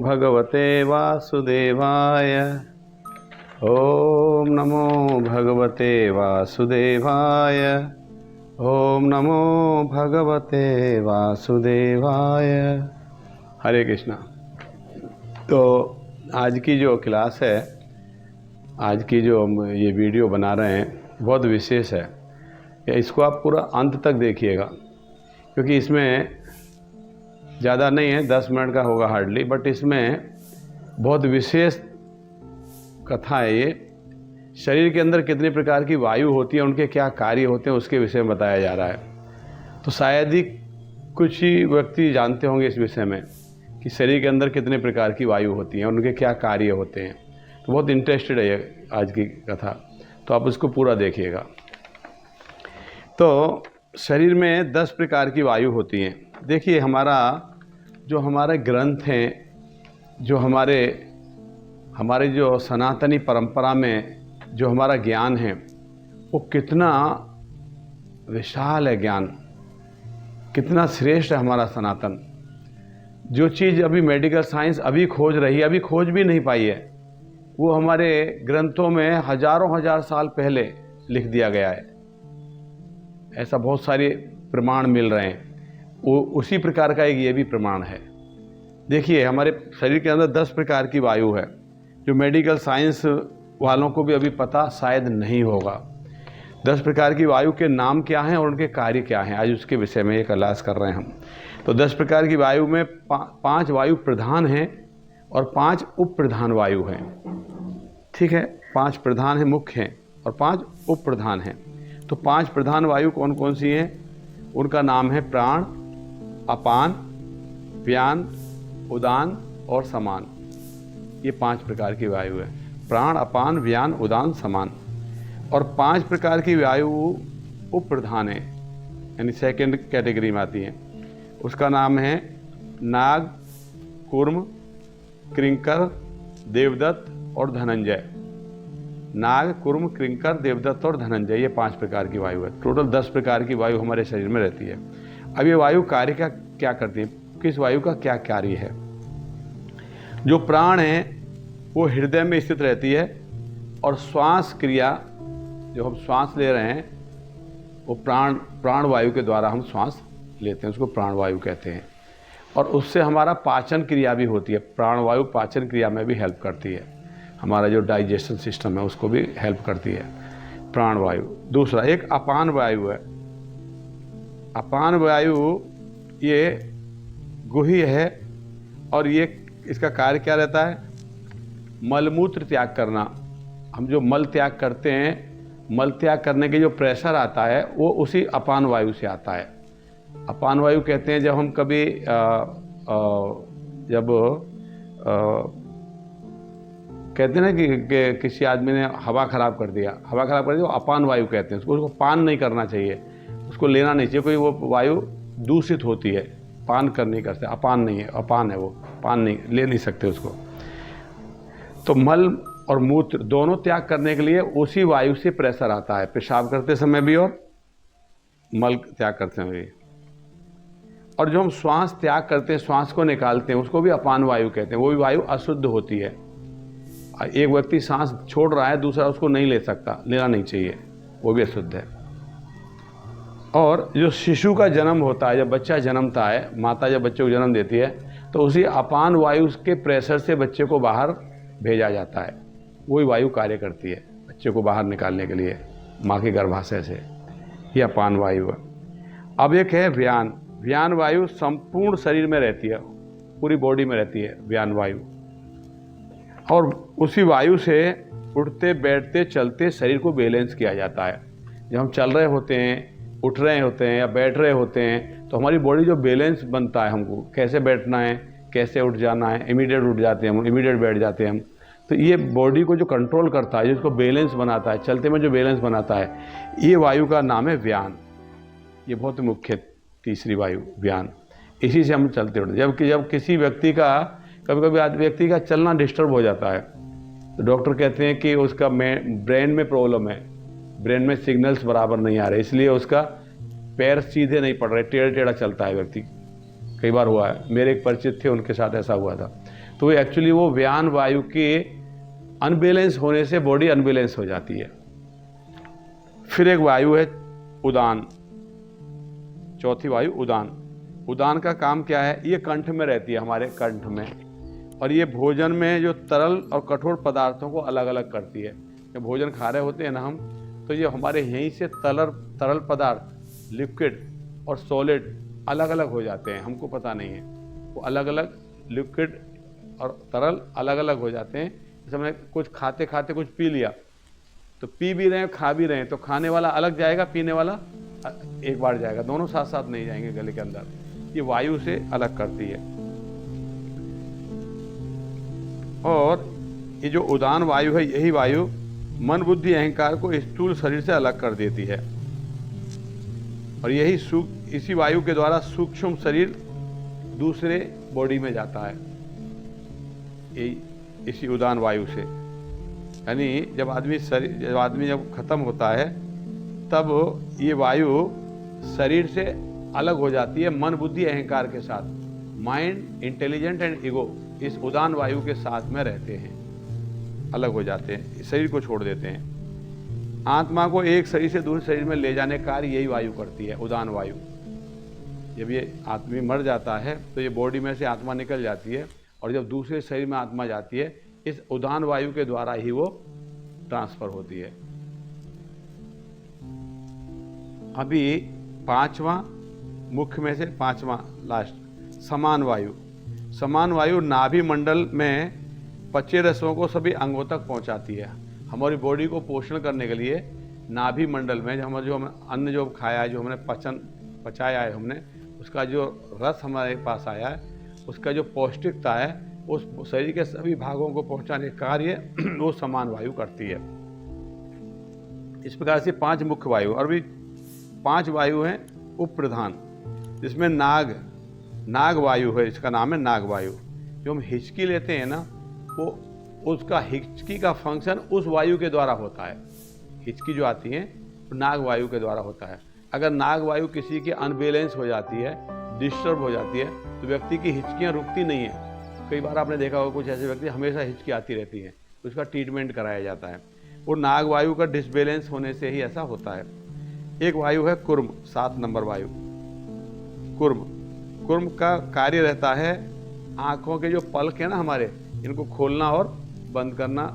भगवते वासुदेवाय। ओम नमो भगवते वासुदेवाय। ओम नमो भगवते वासुदेवाय। हरे कृष्णा। तो आज की जो क्लास है, आज की जो हम ये वीडियो बना रहे हैं बहुत विशेष है। इसको आप पूरा अंत तक देखिएगा, क्योंकि इसमें ज़्यादा नहीं है, 10 मिनट का होगा हार्डली, बट इसमें बहुत विशेष कथा है। ये शरीर के अंदर कितने प्रकार की वायु होती है, उनके क्या कार्य होते हैं, उसके विषय में बताया जा रहा है। तो शायद ही कुछ ही व्यक्ति जानते होंगे इस विषय में कि शरीर के अंदर कितने प्रकार की वायु होती हैं, उनके क्या कार्य होते हैं। तो बहुत इंटरेस्टेड है ये आज की कथा, तो आप उसको पूरा देखिएगा। तो शरीर में 10 प्रकार की वायु होती हैं। देखिए, हमारे ग्रंथ हैं, जो हमारे जो सनातनी परंपरा में जो हमारा ज्ञान है, वो कितना विशाल है ज्ञान, कितना श्रेष्ठ है हमारा सनातन। जो चीज़ अभी मेडिकल साइंस अभी खोज रही है, अभी खोज भी नहीं पाई है, वो हमारे ग्रंथों में हजारों हजार साल पहले लिख दिया गया है। ऐसा बहुत सारे प्रमाण मिल रहे हैं। वो उसी प्रकार का एक ये भी प्रमाण है। देखिए, हमारे शरीर के अंदर 10 प्रकार की वायु है, जो मेडिकल साइंस वालों को भी अभी पता शायद नहीं होगा। 10 प्रकार की वायु के नाम क्या हैं और उनके कार्य क्या हैं, आज उसके विषय में ये क्लास कर रहे हैं हम। तो 10 प्रकार की वायु में 5 वायु प्रधान हैं और 5 उप प्रधान वायु हैं। ठीक है, 5 प्रधान हैं, मुख्य हैं, और 5 उप प्रधान हैं। तो 5 प्रधान वायु कौन कौन सी हैं? उनका नाम है प्राण, अपान, व्यान, उदान और समान। ये 5 प्रकार की वायु है। प्राण, अपान, व्यान, उदान, समान। और 5 प्रकार की वायु उप प्रधान है, यानी सेकेंड कैटेगरी में आती है। उसका नाम है नाग, कूर्म, किंकर, देवदत्त और धनंजय। नाग, कुर्म, किंकर, देवदत्त और धनंजय, ये 5 प्रकार की वायु है। टोटल 10 प्रकार की वायु हमारे शरीर में रहती है। अब ये वायु कार्य का क्या करती है, किस वायु का क्या कार्य है? जो प्राण है वो हृदय में स्थित रहती है, और श्वास क्रिया, जो हम श्वास ले रहे हैं, वो प्राण वायु के द्वारा हम श्वास लेते हैं, उसको प्राण वायु कहते हैं। और उससे हमारा पाचन क्रिया भी होती है। प्राण वायु पाचन क्रिया में भी हेल्प करती है, हमारा जो डाइजेशन सिस्टम है उसको भी हेल्प करती है प्राण वायु। दूसरा एक अपान वायु है। अपान वायु ये गुही है, और ये इसका कार्य क्या रहता है? मलमूत्र त्याग करना। हम जो मल त्याग करते हैं, मल त्याग करने के जो प्रेशर आता है वो उसी अपान वायु से आता है। अपान वायु कहते हैं जब हम कभी कहते हैं ना कि किसी आदमी ने हवा खराब कर दिया, वो अपान वायु कहते हैं उसको पान नहीं करना चाहिए, उसको लेना नहीं चाहिए, कोई वो वायु दूषित होती है, पान कर नहीं करते, अपान नहीं है, अपान है वो, पान नहीं ले नहीं सकते उसको। तो मल और मूत्र दोनों त्याग करने के लिए उसी वायु से प्रेशर आता है, पेशाब करते समय भी और मल त्याग करते समय भी। और जो हम श्वास त्याग करते हैं, श्वास को निकालते हैं, उसको भी अपान वायु कहते हैं। वो भी वायु अशुद्ध होती है। एक व्यक्ति सांस छोड़ रहा है, दूसरा उसको नहीं ले सकता, लेना नहीं चाहिए, वो भी अशुद्ध है। और जो शिशु का जन्म होता है, जब बच्चा जन्मता है, माता जब बच्चे को जन्म देती है, तो उसी अपान वायु के प्रेशर से बच्चे को बाहर भेजा जाता है। वही वायु कार्य करती है बच्चे को बाहर निकालने के लिए माँ के गर्भाशय से। ये अपान वायु है। अब एक है व्यान। व्यान वायु संपूर्ण शरीर में रहती है, पूरी बॉडी में रहती है व्यान वायु। और उसी वायु से उठते, बैठते, चलते शरीर को बैलेंस किया जाता है। जब हम चल रहे होते हैं, उठ रहे होते हैं या बैठ रहे होते हैं, तो हमारी बॉडी जो बैलेंस बनता है, हमको कैसे बैठना है, कैसे उठ जाना है, इमीडिएट उठ जाते हैं हम, इमीडिएट बैठ जाते हैं हम। तो ये बॉडी को जो कंट्रोल करता है, जिसको बैलेंस बनाता है, चलते में जो बैलेंस बनाता है, ये वायु का नाम है व्यान। ये बहुत मुख्य तीसरी वायु व्यान। इसी से हम चलते उठते। जब किसी व्यक्ति का व्यक्ति का चलना डिस्टर्ब हो जाता है, तो डॉक्टर कहते हैं कि उसका ब्रेन में प्रॉब्लम है, ब्रेन में सिग्नल्स बराबर नहीं आ रहे, इसलिए उसका पैर सीधे नहीं पड़ रहे, टेढ़ा टेढ़ा चलता है व्यक्ति। कई बार हुआ है, मेरे एक परिचित थे, उनके साथ ऐसा हुआ था। तो एक्चुअली वो व्यान वायु के अनबैलेंस होने से बॉडी अनबैलेंस हो जाती है। फिर एक वायु है उदान, चौथी वायु उदान। उदान का काम क्या है? ये कंठ में रहती है, हमारे कंठ में, और ये भोजन में जो तरल और कठोर पदार्थों को अलग अलग करती है। जब भोजन खा रहे होते हैं ना हम, तो ये हमारे यहीं से तरल पदार्थ, लिक्विड और सॉलिड अलग अलग हो जाते हैं, हमको पता नहीं है। वो अलग अलग लिक्विड और तरल अलग अलग हो जाते हैं। जैसे हमने कुछ खाते खाते कुछ पी लिया, तो पी भी रहे हैं खा भी रहे हैं, तो खाने वाला अलग जाएगा, पीने वाला एक बार जाएगा, दोनों साथ साथ नहीं जाएंगे गले के अंदर। ये वायु से अलग करती है। और ये जो उदान वायु है, यही वायु मन बुद्धि अहंकार को स्थूल शरीर से अलग कर देती है। और यही इसी वायु के द्वारा सूक्ष्म शरीर दूसरे बॉडी में जाता है, यही इसी उदान वायु से। यानी जब आदमी जब खत्म होता है, तब ये वायु शरीर से अलग हो जाती है मन बुद्धि अहंकार के साथ। माइंड, इंटेलिजेंट एंड ईगो इस उदान वायु के साथ में रहते हैं, अलग हो जाते हैं, शरीर को छोड़ देते हैं। आत्मा को एक शरीर से दूसरे शरीर में ले जाने का कार्य यही वायु करती है, उदान वायु। जब ये आदमी मर जाता है तो ये बॉडी में से आत्मा निकल जाती है, और जब दूसरे शरीर में आत्मा जाती है, इस उदान वायु के द्वारा ही वो ट्रांसफर होती है। अभी पांचवा, मुख्य में से पांचवा लास्ट, समान वायु। समान वायु नाभि मंडल में पचे रसों को सभी अंगों तक पहुंचाती है। हमारी बॉडी को पोषण करने के लिए नाभि मंडल में जो हमने अन्न जो खाया है, जो हमने पचाया है हमने, उसका जो रस हमारे पास आया है, उसका जो पौष्टिकता है, उस शरीर के सभी भागों को पहुंचाने का कार्य वो समान वायु करती है। इस प्रकार से पांच मुख्य वायु, और भी पांच वायु हैं उप प्रधान, जिसमें नाग वायु है, इसका नाम है नाग वायु। जो हम हिचकी लेते हैं ना, वो उसका हिचकी का फंक्शन उस वायु के द्वारा होता है। हिचकी जो आती है वो नाग वायु के द्वारा होता है। अगर नाग वायु किसी की अनबैलेंस हो जाती है, डिस्टर्ब हो जाती है, तो व्यक्ति की हिचकियाँ रुकती नहीं है। कई बार आपने देखा होगा कुछ ऐसे व्यक्ति हमेशा हिचकी आती रहती है, तो उसका ट्रीटमेंट कराया जाता है। वो नाग वायु का डिसबैलेंस होने से ही ऐसा होता है। एक वायु है कुर्म, 7 नंबर वायु, कुर्म का कार्य रहता है आंखों के जो पलक है ना हमारे, इनको खोलना और बंद करना,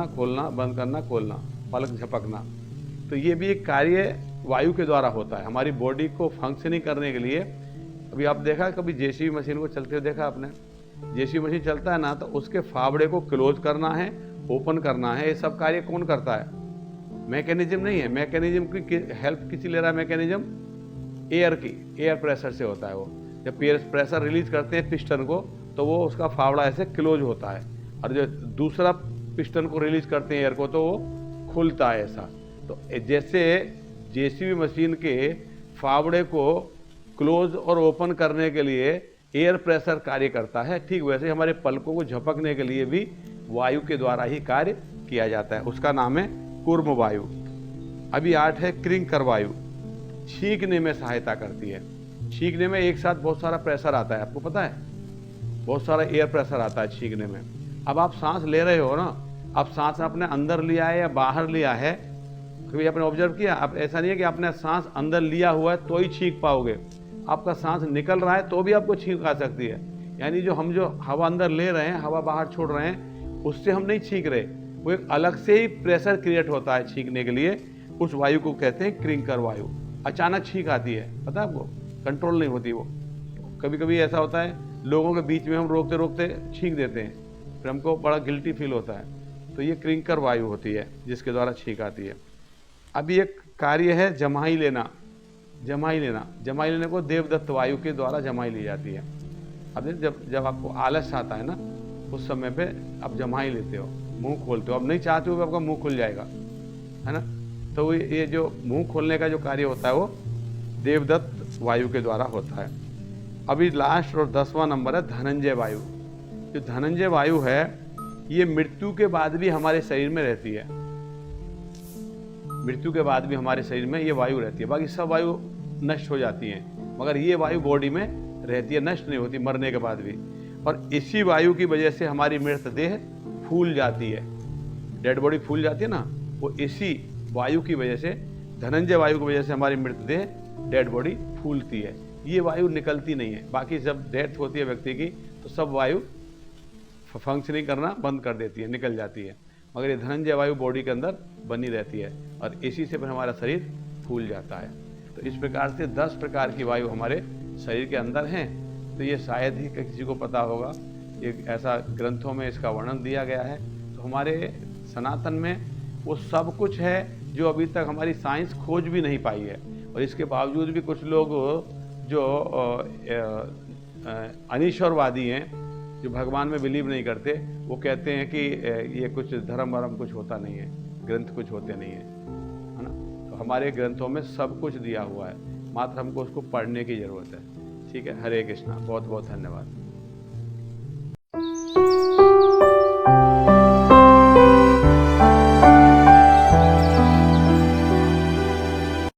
खोलना बंद करना, खोलना, पलक झपकना। तो ये भी एक कार्य वायु के द्वारा होता है हमारी बॉडी को फंक्शनिंग करने के लिए। अभी आप देखा कभी जेसीबी मशीन को चलते हुए देखा आपने? जेसीबी मशीन चलता है ना, तो उसके फावड़े को क्लोज करना है, ओपन करना है, ये सब कार्य कौन करता है? मैकेनिज्म नहीं है। मैकेनिज्म की हेल्प किसी ले रहा है? मैकेनिज्म एयर प्रेशर से होता है। वो जब प्रेशर रिलीज करते हैं पिस्टन को, तो वो उसका फावड़ा ऐसे क्लोज होता है, और जो दूसरा पिस्टन को रिलीज करते हैं एयर को, तो वो खुलता है ऐसा। तो जैसे जेसीबी मशीन के फावड़े को क्लोज और ओपन करने के लिए एयर प्रेशर कार्य करता है, ठीक वैसे हमारे पलकों को झपकने के लिए भी वायु के द्वारा ही कार्य किया जाता है। उसका नाम है कूर्म वायु। अभी 8 है क्रिंकर वायु, छींकने में सहायता करती है। छींकने में एक साथ बहुत सारा प्रेशर आता है, आपको पता है? बहुत सारा एयर प्रेशर आता है छींकने में। अब आप सांस ले रहे हो ना, अब सांस आपने अंदर लिया है या बाहर लिया है, कभी आपने ऑब्जर्व किया? आप ऐसा नहीं है कि आपने सांस अंदर लिया हुआ है तो ही छींक पाओगे, आपका सांस निकल रहा है तो भी आपको छींक आ सकती है। यानी जो हवा अंदर ले रहे हैं, हवा बाहर छोड़ रहे हैं, उससे हम नहीं छींक रहे, वो एक अलग से ही प्रेशर क्रिएट होता है छींकने के लिए। उस वायु को कहते हैं क्रिंकर वायु। अचानक छींक आती है, पता है आपको? कंट्रोल नहीं होती वो। कभी कभी ऐसा होता है, लोगों के बीच में हम रोकते रोकते छींक देते हैं, फिर हमको बड़ा गिल्टी फील होता है। तो ये क्रिंकर वायु होती है जिसके द्वारा छींक आती है। अभी एक कार्य है जमाई लेना। जमाई लेने को देवदत्त वायु के द्वारा जमाई ली जाती है। अब जब आपको आलस आता है ना, उस समय पे आप जमाई लेते हो, मुंह खोलते हो, अब नहीं चाहते हो कि आपका मुंह खुल जाएगा, है ना? तो ये जो मुंह खोलने का जो कार्य होता है वो देवदत्त वायु के द्वारा होता है। अभी लास्ट और 10वां नंबर है धनंजय वायु। जो धनंजय वायु है, ये मृत्यु के बाद भी हमारे शरीर में रहती है। मृत्यु के बाद भी हमारे शरीर में ये वायु रहती है। बाकी सब वायु नष्ट हो जाती हैं, मगर ये वायु बॉडी में रहती है, नष्ट नहीं होती मरने के बाद भी। और इसी वायु की वजह से हमारी मृतदेह फूल जाती है, डेड बॉडी फूल जाती है ना, वो इसी वायु की वजह से, धनंजय वायु की वजह से हमारी मृतदेह डेड बॉडी फूलती है। ये वायु निकलती नहीं है। बाकी जब डेथ होती है व्यक्ति की तो सब वायु फंक्शनिंग करना बंद कर देती है, निकल जाती है, मगर ये धनंजय वायु बॉडी के अंदर बनी रहती है और इसी से फिर हमारा शरीर फूल जाता है। तो इस प्रकार से 10 प्रकार की वायु हमारे शरीर के अंदर हैं। तो ये शायद ही किसी को पता होगा, एक ऐसा ग्रंथों में इसका वर्णन दिया गया है। तो हमारे सनातन में वो सब कुछ है जो अभी तक हमारी साइंस खोज भी नहीं पाई है, और इसके बावजूद भी कुछ लोग जो अनीश्वरवादी हैं, जो भगवान में बिलीव नहीं करते, वो कहते हैं कि ये कुछ धर्म वरम कुछ होता नहीं है, ग्रंथ कुछ होते नहीं है ना। तो हमारे ग्रंथों में सब कुछ दिया हुआ है, मात्र हमको उसको पढ़ने की ज़रूरत है। ठीक है, हरे कृष्णा, बहुत बहुत धन्यवाद।